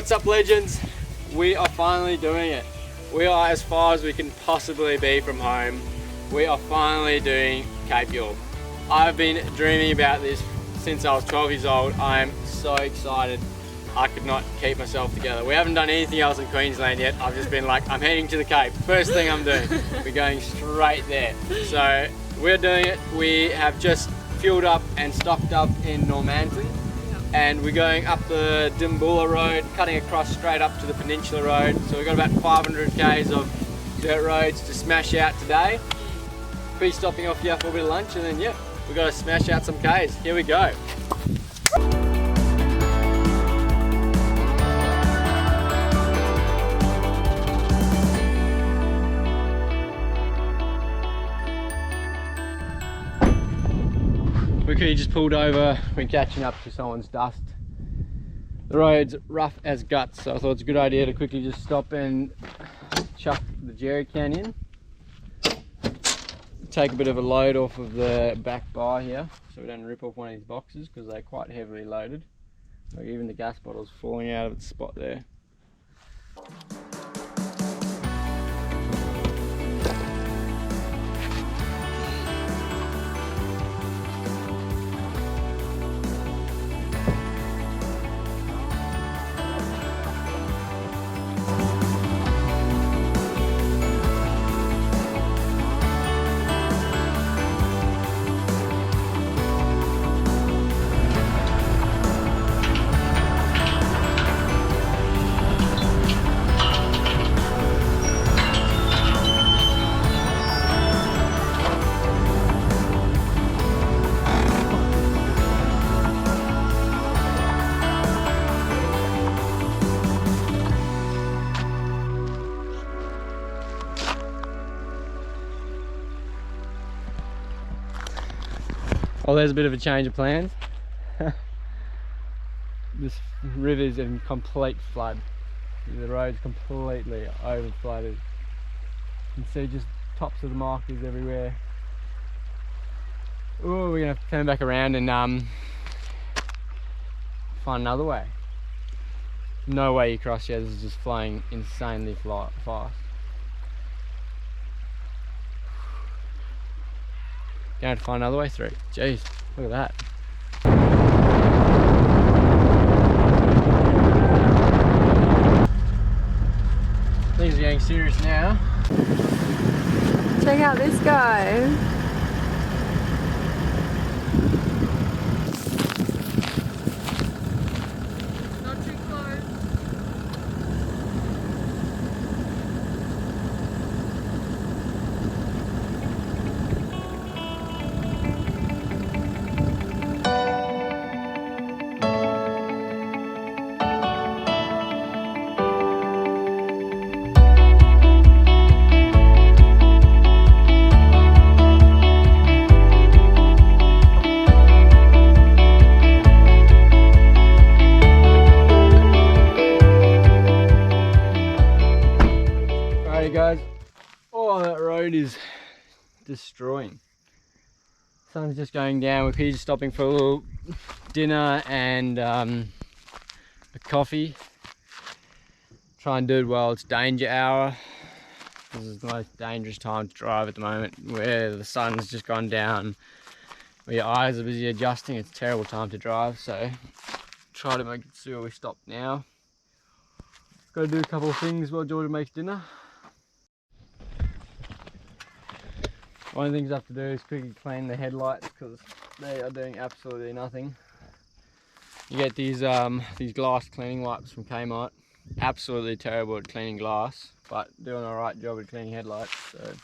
What's up, legends? We are finally doing it. We are as far as we can possibly be from home. We are finally doing Cape York. I've been dreaming about this since I was 12 years old. I am so excited. I could not keep myself together. We haven't done anything else in Queensland yet. I've just been like, I'm heading to the Cape. First thing I'm doing, we're going straight there. So we're doing it. We have just fueled up and stocked up in Normanton. And we're going up the Dimboola road, cutting across straight up to the Peninsula road. So we've got about 500 k's of dirt roads to smash out today. Be stopping off here for a bit of lunch, and then yeah, we've got to smash out some k's. Here we go. We could have just pulled over, we're catching up to someone's dust. The road's rough as guts, so I thought it's a good idea to quickly just stop and chuck the jerry can in. Take a bit of a load off of the back bar here, so we don't rip off one of these boxes because they're quite heavily loaded. Like even the gas bottle's falling out of its spot there. Well, there's a bit of a change of plans. This river's in complete flood. The road's completely over flooded. You can see just tops of the markers everywhere. Oh, we're gonna have to turn back around and find another way. No way you cross here. This is just flowing insanely fast. Gonna have to find another way through. Jeez, look at that. Things are getting serious now. Check out this guy. Not too close. Guys, oh, that road is destroying. Sun's just going down. We're here just stopping for a little dinner and a coffee. Try and do it while it's danger hour. This is the most dangerous time to drive at the moment, where the sun's just gone down, where your eyes are busy adjusting. It's a terrible time to drive, so try to make it sure we stop now. Got to do a couple of things while Georgia makes dinner. One of the things I have to do is quickly clean the headlights because they are doing absolutely nothing. You get these glass cleaning wipes from Kmart. Absolutely terrible at cleaning glass, but doing a right job at cleaning headlights. So.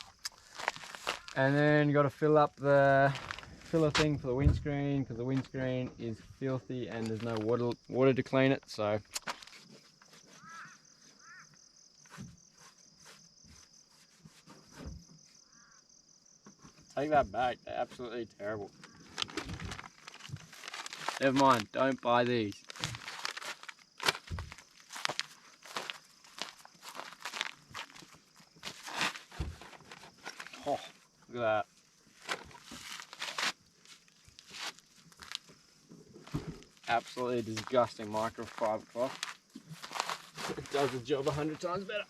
And then you got to fill up the filler thing for the windscreen because the windscreen is filthy and there's no water to clean it. So. Take that back, they're absolutely terrible. Never mind, don't buy these. Oh, look at that. Absolutely disgusting microfiber cloth. It does the job 100 times better.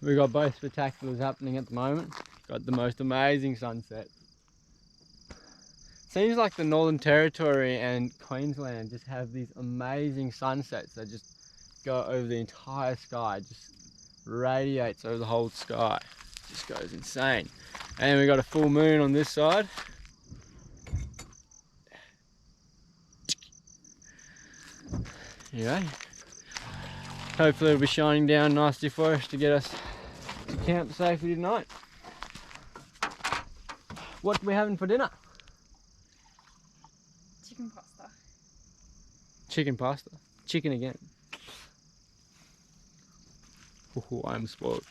We've got both spectaculars happening at the moment. Got the most amazing sunset. Seems like the Northern Territory and Queensland just have these amazing sunsets that just go over the entire sky, just radiates over the whole sky. Just goes insane. And we got a full moon on this side. Anyway, hopefully it'll be shining down nicely for us to get us to camp safely tonight. What are we having for dinner? Chicken pasta. Chicken pasta. Chicken again. Ooh, I'm spoiled.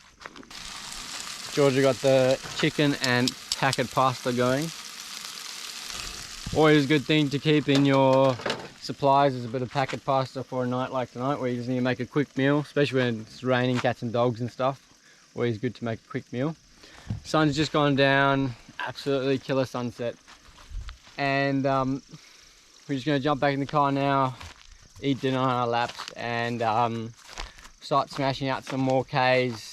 Georgia got the chicken and packet pasta going. Always a good thing to keep in your supplies is a bit of packet pasta for a night like tonight where you just need to make a quick meal, especially when it's raining, cats and dogs and stuff. Always good to make a quick meal. Sun's just gone down, absolutely killer sunset. And we're just gonna jump back in the car now, eat dinner on our laps, and start smashing out some more Ks.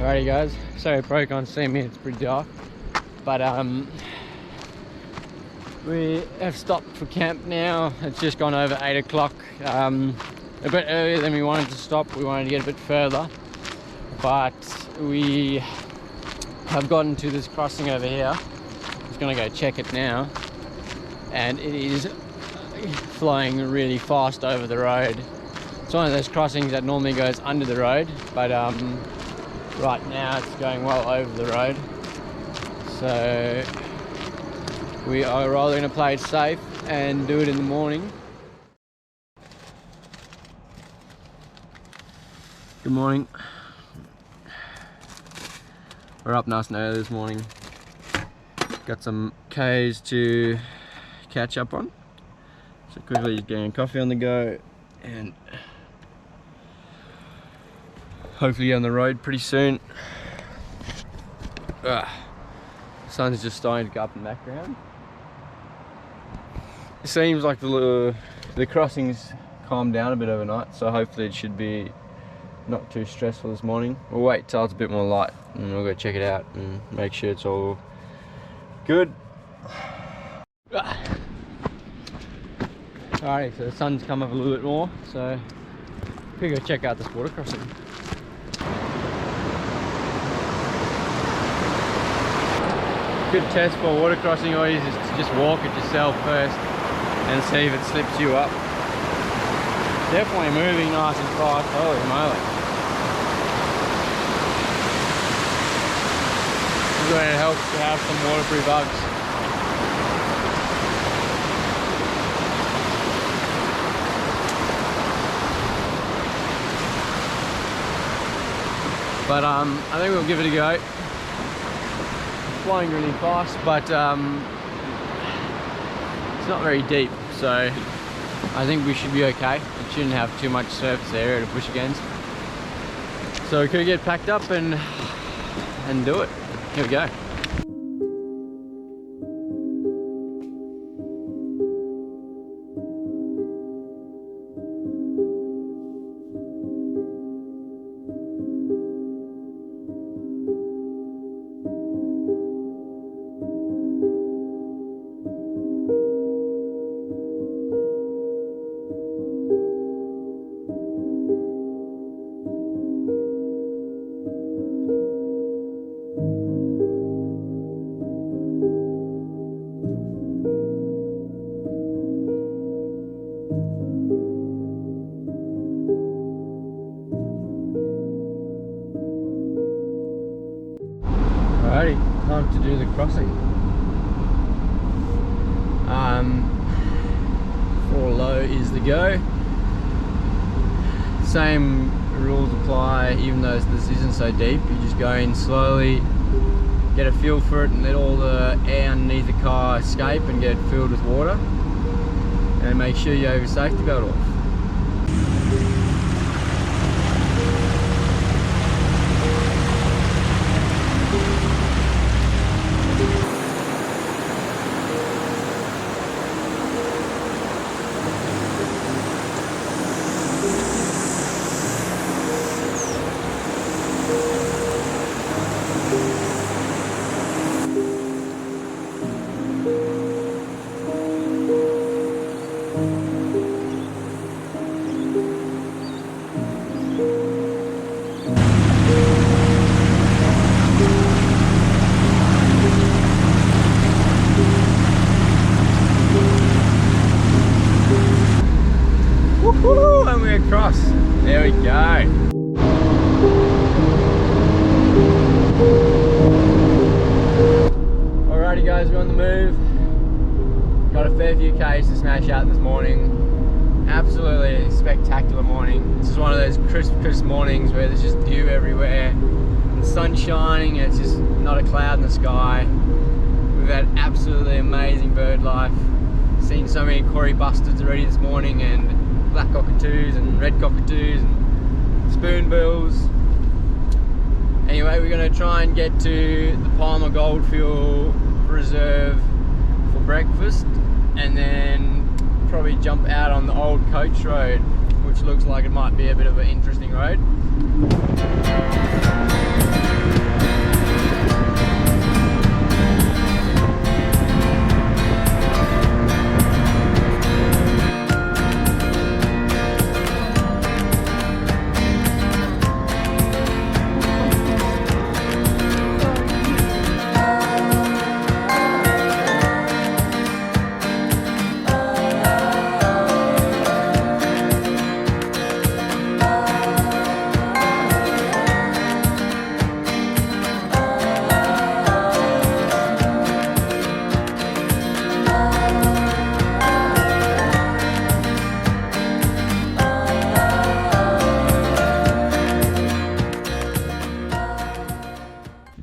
Alrighty guys, sorry you probably can't see me, it's pretty dark, but we have stopped for camp now. It's just gone over 8 o'clock, a bit earlier than we wanted to stop. We wanted to get a bit further, but we have gotten to this crossing over here. Just gonna go check it now, and it is flowing really fast over the road. It's one of those crossings that normally goes under the road, but right now it's going well over the road, so we are rather going to play it safe and do it in the morning. Good morning. We're up nice and early this morning. Got some Ks to catch up on, so quickly just getting a coffee on the go and hopefully get on the road pretty soon. Sun's just starting to go up in the background. It seems like the crossings calmed down a bit overnight, so hopefully it should be not too stressful this morning. We'll wait till it's a bit more light and we'll go check it out and make sure it's all good. Alright, so the sun's come up a little bit more, so we go check out this water crossing. Good test for water crossing always is to just walk it yourself first and see if it slips you up. Definitely moving nice and fast, holy moly. This is when it helps to have some waterproof Uggs. But I think we'll give it a go. Flying really fast, but it's not very deep, so I think we should be okay. It shouldn't have too much surface area to push against. So we could get packed up and do it. Here we go. Alrighty, time to do the crossing. 4 low is the go. Same rules apply, even though this isn't so deep. You just go in slowly, get a feel for it, and let all the air underneath the car escape and get filled with water. And make sure you have your safety belt off. Woohoo! And we're across. There we go. Alrighty guys, we're on the move. Got a fair few Ks to smash out this morning. Absolutely spectacular morning. This is one of those crisp mornings where there's just dew everywhere. The sun's shining and it's just not a cloud in the sky. We've had absolutely amazing bird life. Seen so many Corey bustards already this morning, and black cockatoos and red cockatoos and spoonbills. Anyway, we're going to try and get to the Palmer Goldfield Reserve for breakfast, and then probably jump out on the old coach road, which looks like it might be a bit of an interesting road.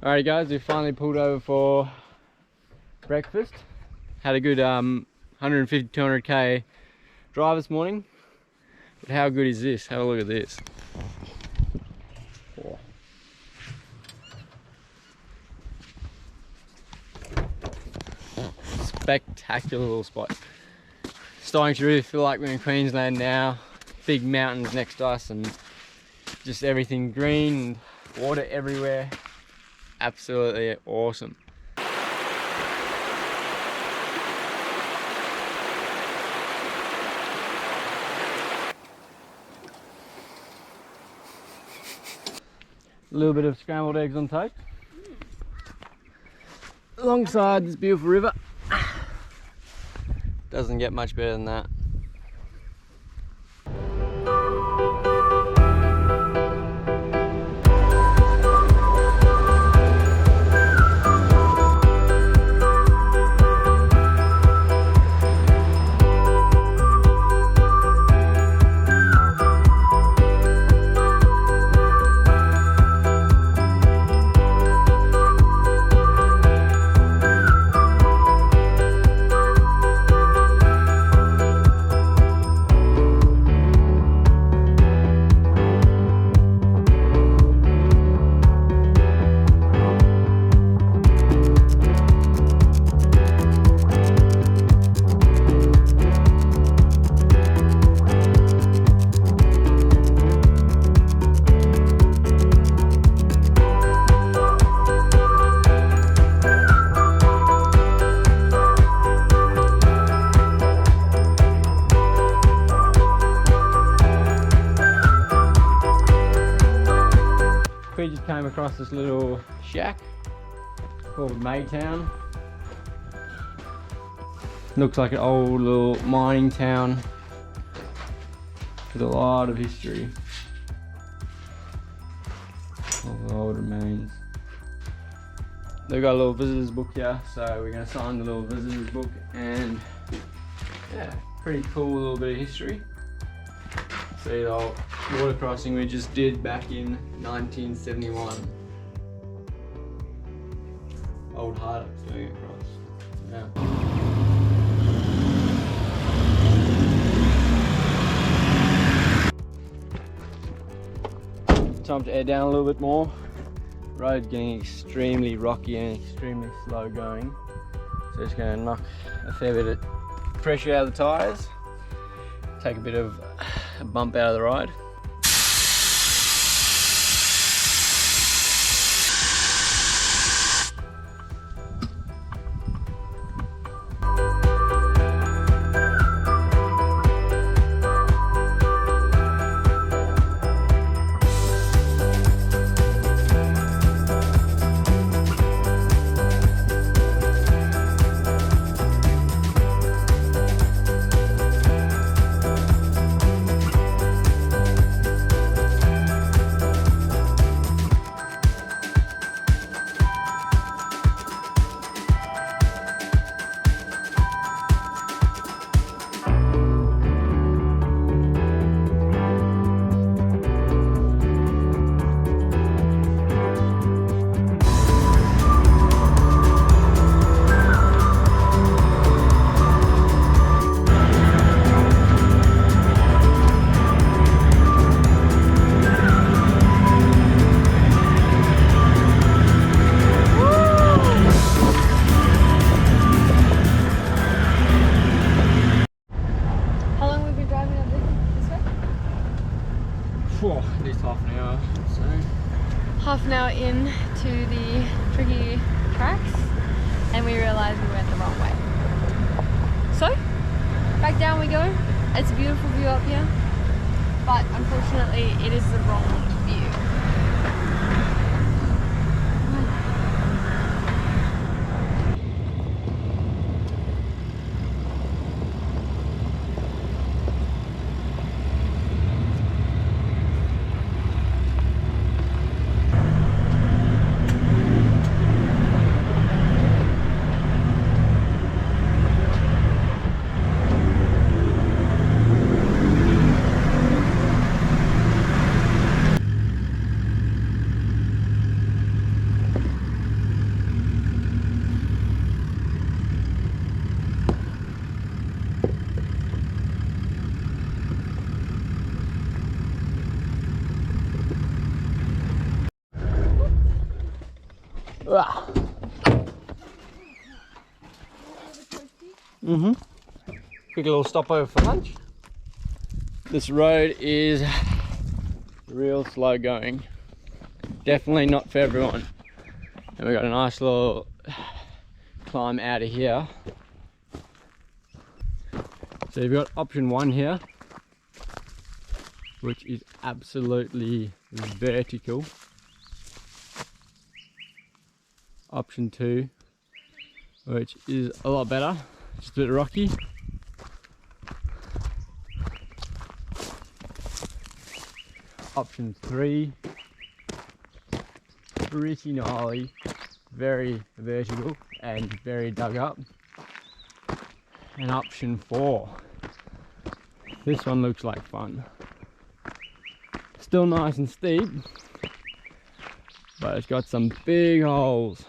Alright guys, we finally pulled over for breakfast. Had a good 150-200k drive this morning. But how good is this? Have a look at this. Oh. Spectacular little spot. Starting to really feel like we're in Queensland now. Big mountains next to us and just everything green and water everywhere. Absolutely awesome. A little bit of scrambled eggs on toast. Alongside this beautiful river. Doesn't get much better than that. We just came across this little shack called Maytown. Looks like an old little mining town with a lot of history. All the old remains. they've got a little visitors book here, so we're going to sign the little visitors book, and yeah, pretty cool little bit of history. See the old water crossing we just did back in 1971. Old Hardocks going across. Yeah. Time to air down a little bit more. Road's getting extremely rocky and extremely slow going. So it's going to knock a fair bit of pressure out of the tyres. Take a bit of a bump out of the ride. At least half an hour. So Half an hour into the tricky tracks, and we realised we went the wrong way. So back down we go. It's a beautiful view up here, but unfortunately it is the wrong view. Quick little stopover for lunch. This road is real slow going. Definitely not for everyone. And we've got a nice little climb out of here. So you've got option 1 here, which is absolutely vertical. Option 2, which is a lot better, just a bit rocky. Option 3, pretty gnarly, very vertical and very dug up. And option 4, this one looks like fun. Still nice and steep, but it's got some big holes.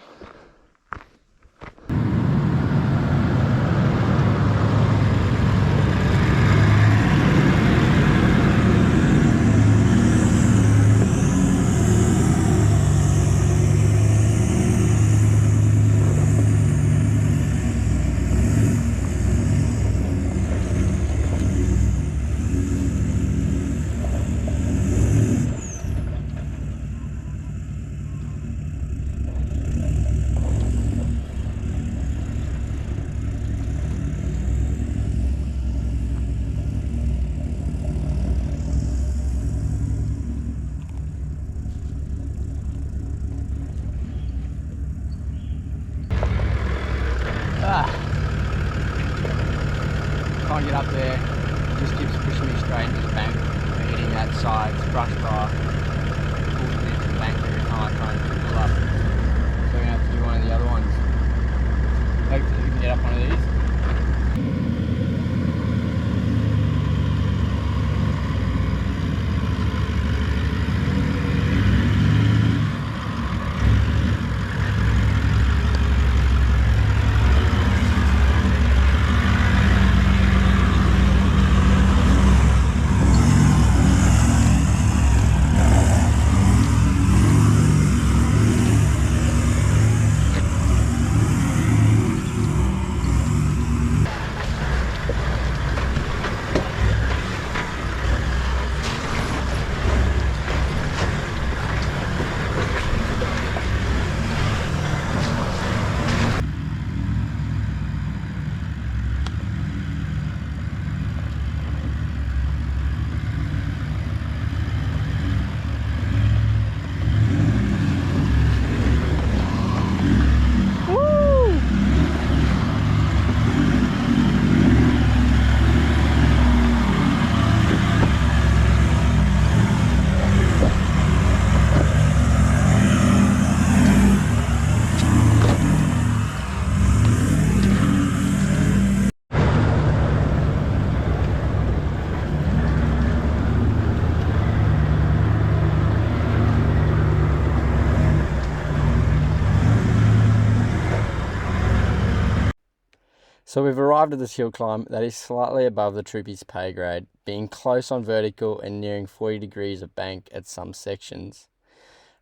So we've arrived at this hill climb that is slightly above the Troopy's pay grade, being close on vertical and nearing 40 degrees of bank at some sections.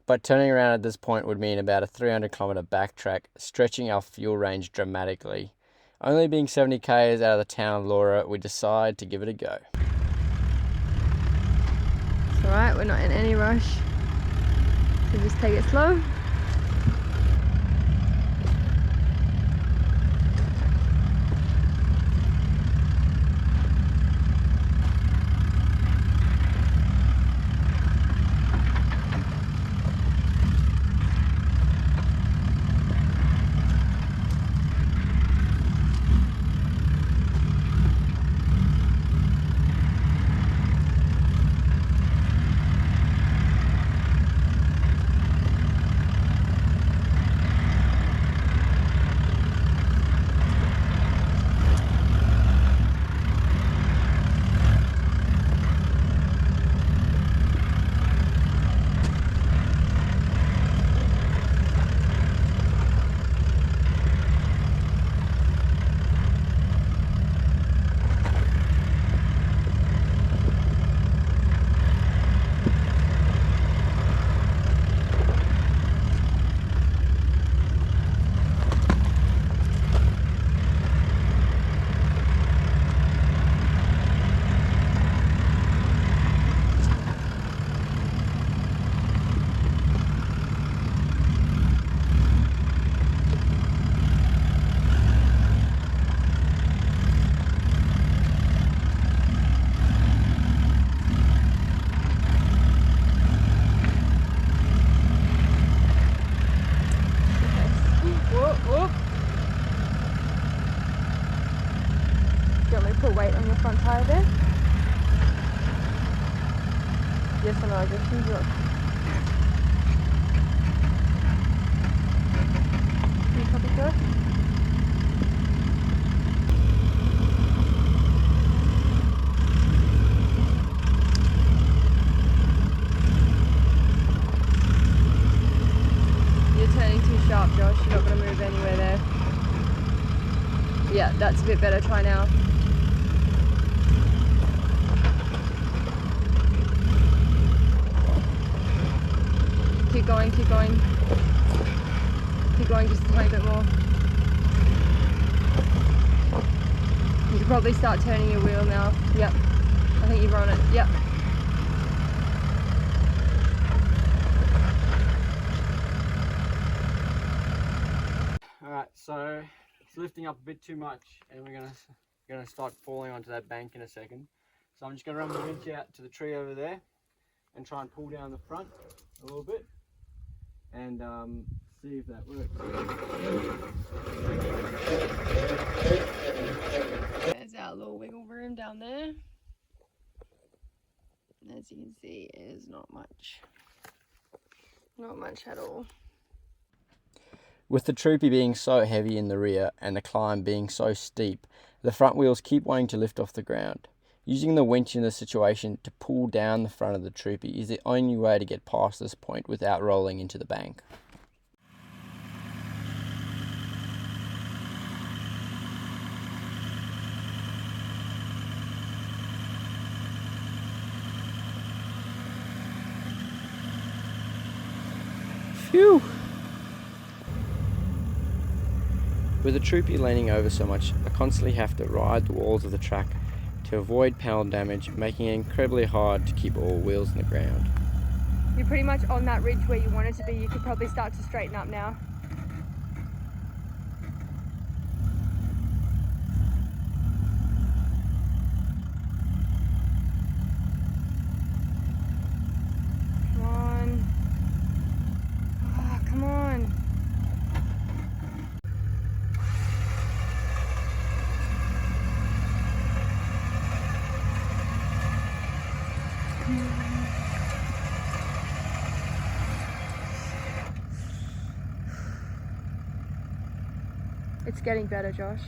But turning around at this point would mean about a 300 kilometre backtrack, stretching our fuel range dramatically. Only being 70 k's out of the town of Laura, we decide to give it a go. It's alright, we're not in any rush. So just take it slow. Put weight on your front tire there. Yes or no, just use look. Can you copy to it? You're turning too sharp, Josh. You're not going to move anywhere there. Yeah, that's a bit better. Try now. Keep going, keep going. Keep going just a tiny bit more. You can probably start turning your wheel now. Yep. I think you've run it. Yep. Alright, so it's lifting up a bit too much and we're gonna start falling onto that bank in a second. So I'm just gonna run the winch out to the tree over there and try and pull down the front a little bit and see if that works. There's our little wiggle room down there. As you can see, it is not much. Not much at all. With the Troopy being so heavy in the rear and the climb being so steep, the front wheels keep wanting to lift off the ground. Using the winch in this situation to pull down the front of the Troopy is the only way to get past this point without rolling into the bank. Phew! With the Troopy leaning over so much, I constantly have to ride the walls of the track to avoid panel damage, making it incredibly hard to keep all wheels in the ground. You're pretty much on that ridge where you want it to be. You could probably start to straighten up now. Come on. Oh, come on. It's getting better, Josh.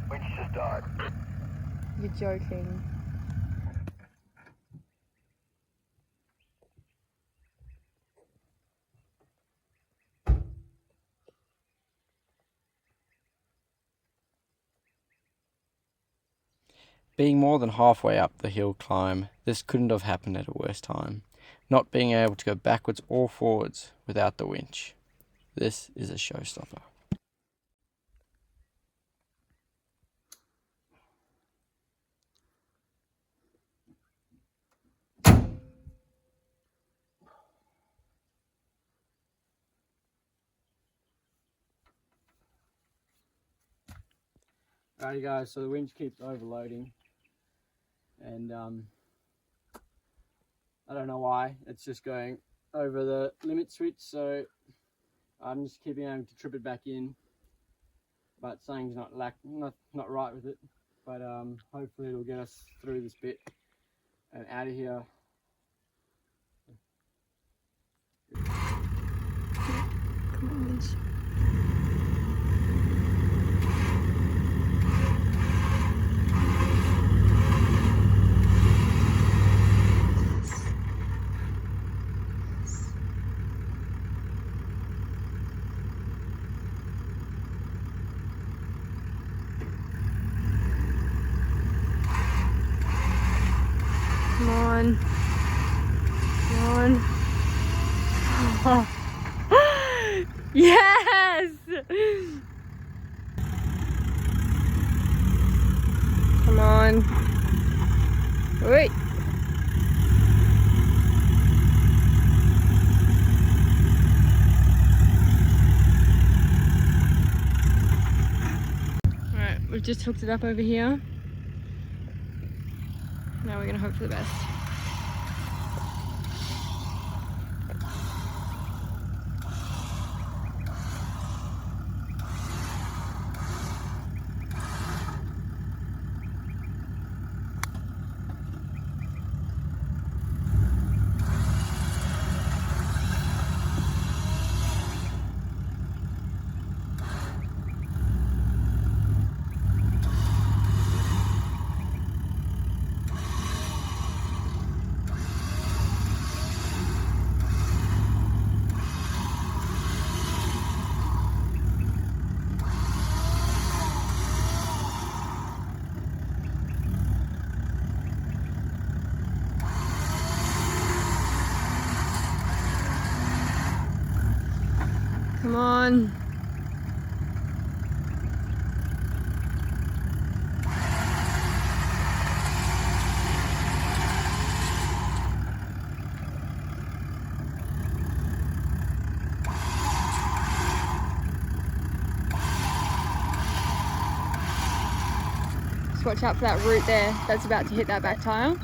Winch just died. You're joking. Being more than halfway up the hill climb, this couldn't have happened at a worse time. Not being able to go backwards or forwards without the winch. This is a showstopper. Alrighty guys, so the winch keeps overloading and I don't know why, it's just going over the limit switch, so I'm just keeping having to trip it back in, but something's not right with it, but hopefully it'll get us through this bit and out of here. Come on, winch. Come on. Come on. Yes! Come on. Wait. Alright, we've just hooked it up over here. Now we're gonna hope for the best. Come on. Just watch out for that root there. That's about to hit that back tire.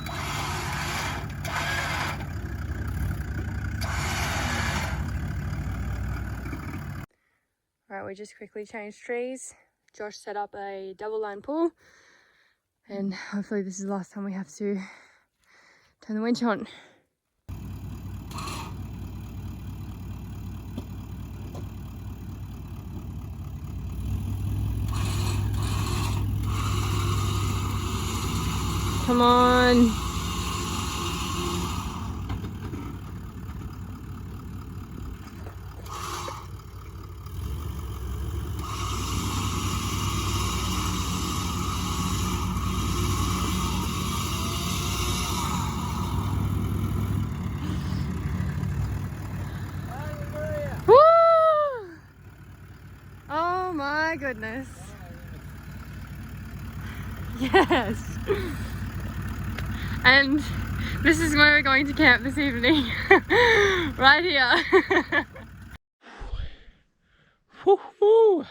Alright, we just quickly changed trees. Josh set up a double line pull, and hopefully this is the last time we have to turn the winch on. Come on. Woo! Oh my goodness. Yes. And this is where we're going to camp this evening. Right here. Woo-hoo.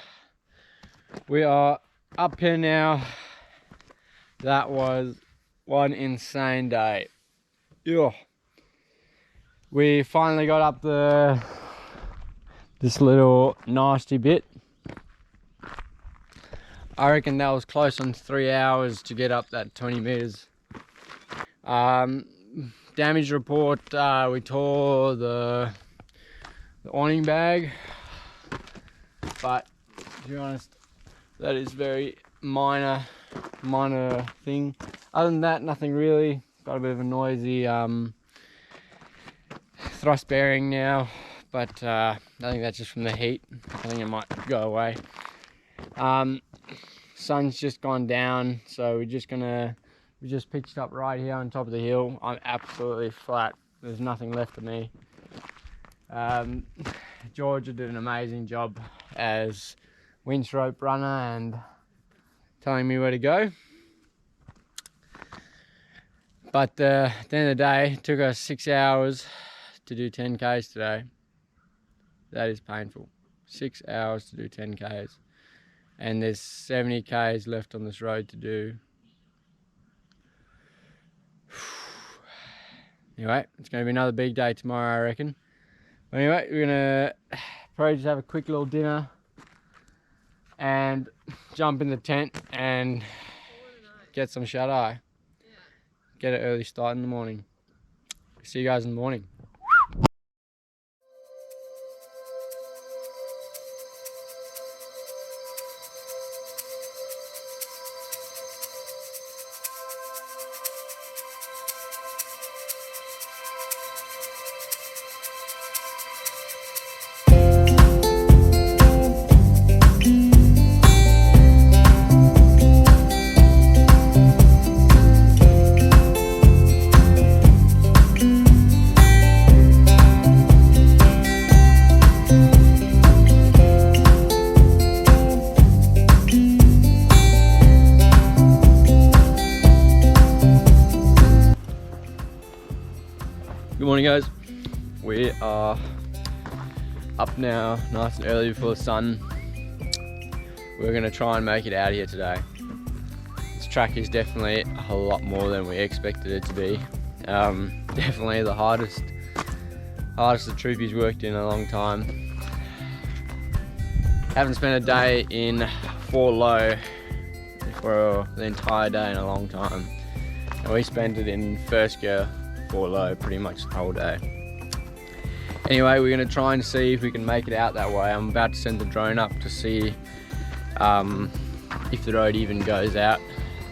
We are up here now. That was one insane day. Ew. We finally got up this little nasty bit. I reckon that was close on 3 hours to get up that 20 meters. Damage report, we tore the awning bag, but to be honest, that is very minor thing. Other than that, nothing really. Got a bit of a noisy thrust bearing now, but I think that's just from the heat. I think it might go away. Sun's just gone down, so we're just gonna We just pitched up right here on top of the hill. I'm absolutely flat. There's nothing left of me. Georgia did an amazing job as winch rope runner and telling me where to go. But at the end of the day, it took us 6 hours to do 10 Ks today. That is painful. 6 hours to do 10 Ks. And there's 70 Ks left on this road to do. Anyway, it's going to be another big day tomorrow, I reckon. But anyway, we're going to probably just have a quick little dinner and jump in the tent and get some shut-eye. Get an early start in the morning. See you guys in the morning. Good morning, guys. We are up now nice and early before the sun. We're going to try and make it out of here today. This track is definitely a lot more than we expected it to be. Definitely the hardest the Troopy's worked in a long time. Haven't spent a day in 4 low for the entire day in a long time. And we spent it in first gear 4 low pretty much the whole day. Anyway, we're going to try and see if we can make it out that way. I'm about to send the drone up to see if the road even goes out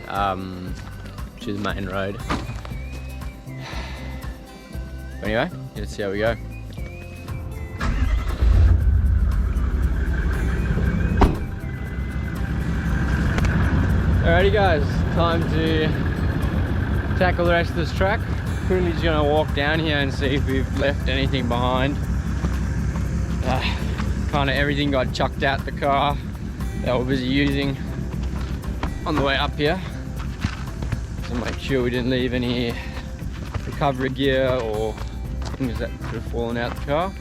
to the main road. But anyway, let's see how we go. Alrighty guys, time to tackle the rest of this track. Quickly just gonna walk down here and see if we've left anything behind. Kind of everything got chucked out the car that we're busy using on the way up here. So make sure we didn't leave any recovery gear or things that could have fallen out the car.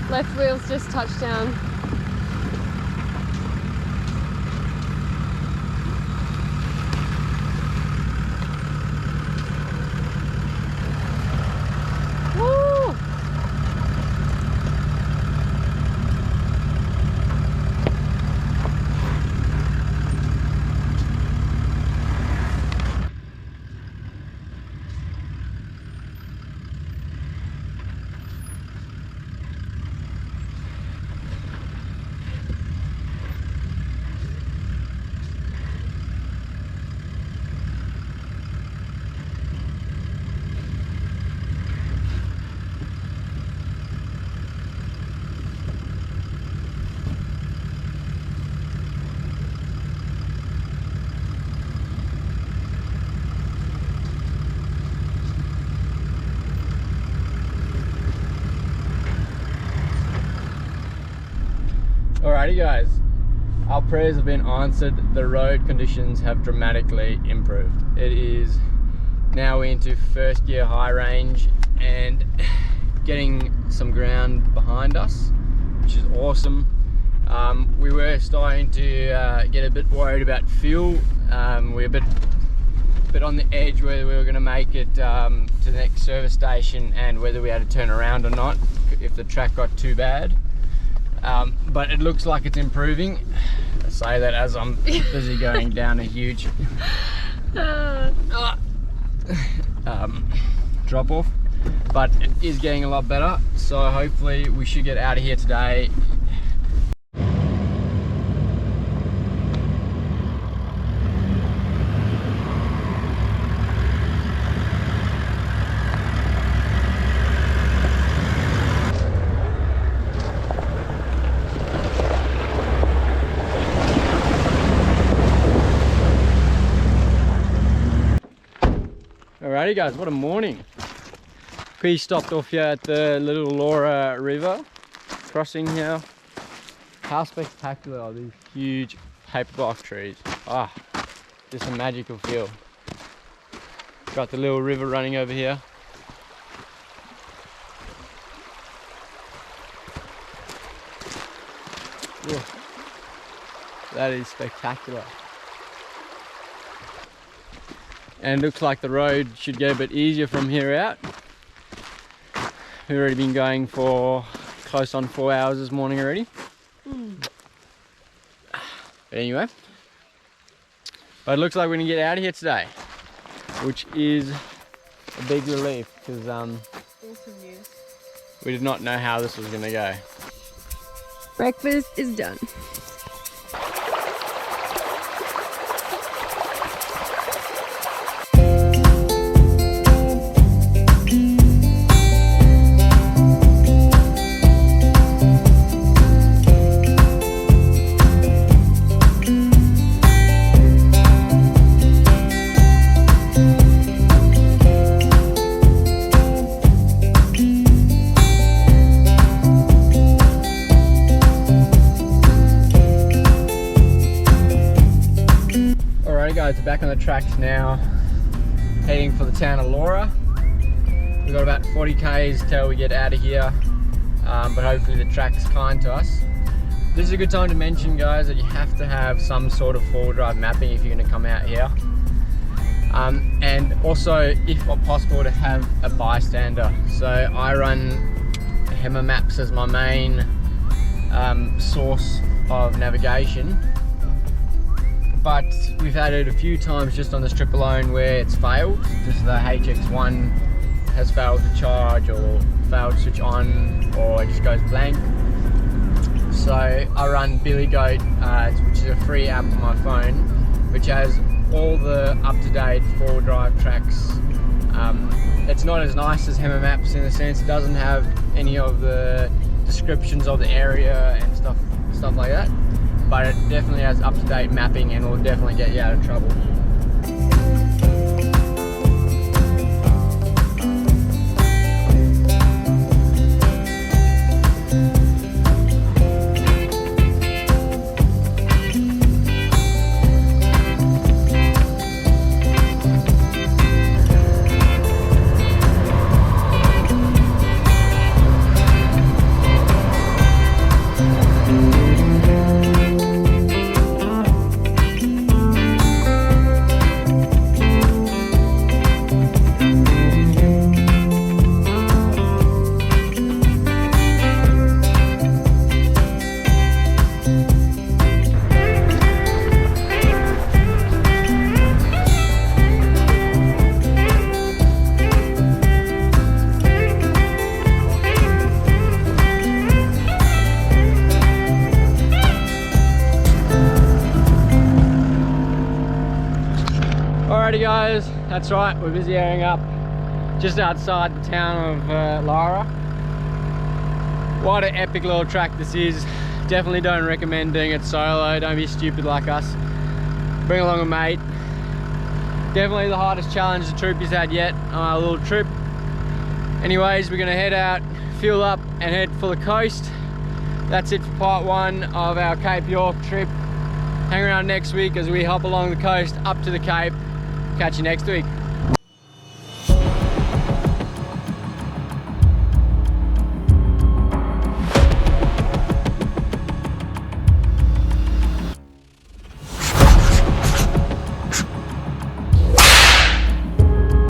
Left wheels just touched down. Woo! Alrighty guys, our prayers have been answered. The road conditions have dramatically improved. It is now into first gear high range and getting some ground behind us, which is awesome. We were starting to get a bit worried about fuel. We're a bit on the edge whether we were going to make it to the next service station and whether we had to turn around or not if the track got too bad. But it looks like it's improving. say that as I'm busy going down a huge drop off, but it is getting a lot better, so hopefully we should get out of here today. Alrighty guys, what a morning. We stopped off here at the Little Laura River crossing here. How spectacular are these huge paperbark trees? Ah, just a magical feel. Got the little river running over here. Whoa. That is spectacular. And looks like the road should get a bit easier from here out. We've already been going for close on 4 hours this morning already. But anyway, but it looks like we're gonna get out of here today, which is a big relief because Awesome news. we did not know how this was gonna go. Breakfast is done. Guys, back on the tracks now, heading for the town of Laura. We've got about 40 k's till we get out of here, but hopefully the track's kind to us. This is a good time to mention, guys, that you have to have some sort of four-wheel drive mapping if you're going to come out here, and also, if possible, to have a bystander. So I run Hema Maps as my main source of navigation. But we've had it a few times just on this trip alone where it's failed. Just the HX1 has failed to charge or failed to switch on, or it just goes blank. So I run Billy Goat, which is a free app on my phone, which has all the up-to-date four-wheel drive tracks. It's not as nice as Hema Maps in the sense it doesn't have any of the descriptions of the area and stuff like that. But it definitely has up-to-date mapping and will definitely get you out of trouble. Alrighty guys, that's right, we're busy airing up just outside the town of Lara. What an epic little track this is. Definitely don't recommend doing it solo, don't be stupid like us. Bring along a mate. Definitely the hardest challenge the Troopy's had yet on our little trip. Anyways, we're gonna head out, fuel up and head for the coast. That's it for part one of our Cape York trip. Hang around next week as we hop along the coast up to the Cape. Catch you next week.